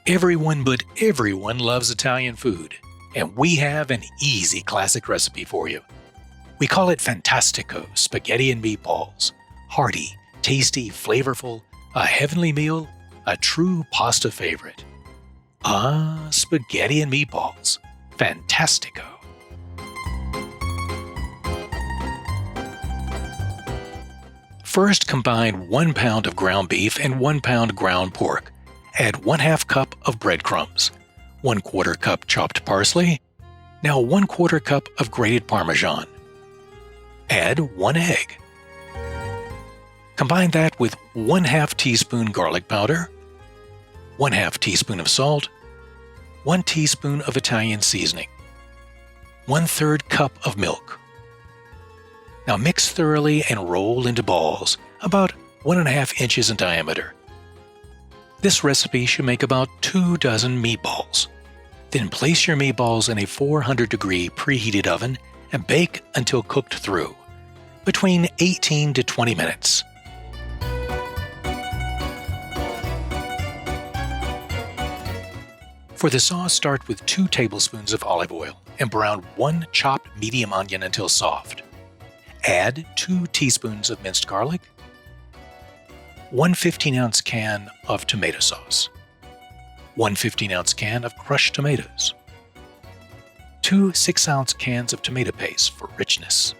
Everyone but everyone loves Italian food, and we have an easy classic recipe for you. We call it Fantastico spaghetti and meatballs. Hearty, tasty, flavorful, a heavenly meal, a true pasta favorite. Spaghetti and meatballs. Fantastico. First, combine 1 pound of ground beef and 1 pound ground pork. Add 1/2 cup of breadcrumbs, 1/4 cup chopped parsley, now 1/4 cup of grated Parmesan. Add 1 egg. Combine that with 1/2 teaspoon garlic powder, 1/2 teaspoon of salt, 1 teaspoon of Italian seasoning, 1/3 cup of milk. Now mix thoroughly and roll into balls, about 1½ inches in diameter. This recipe should make about 2 dozen meatballs. Then place your meatballs in a 400-degree preheated oven and bake until cooked through, between 18 to 20 minutes. For the sauce, start with 2 tablespoons of olive oil and brown 1 chopped medium onion until soft. Add 2 teaspoons of minced garlic, 1 15-ounce can of tomato sauce, 1 15-ounce can of crushed tomatoes, 2 6-ounce cans of tomato paste for richness,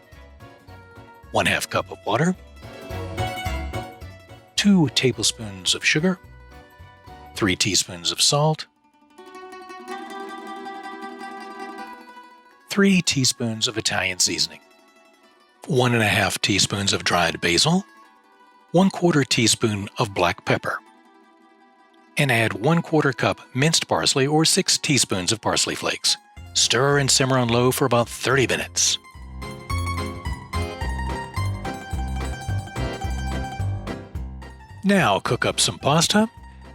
1/2 cup of water, 2 tablespoons of sugar, 3 teaspoons of salt, 3 teaspoons of Italian seasoning, 1½ teaspoons of dried basil, 1/4 teaspoon of black pepper, and add 1/4 cup minced parsley or 6 teaspoons of parsley flakes. Stir and simmer on low for about 30 minutes. Now cook up some pasta,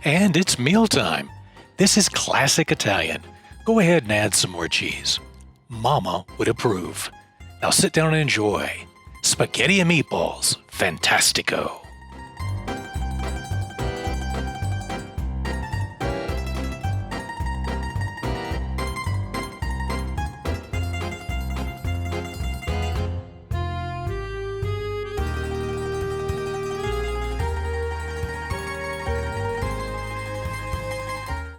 and it's mealtime. This is classic Italian. Go ahead and add some more cheese. Mama would approve. Now sit down and enjoy. Spaghetti and meatballs. Fantastico.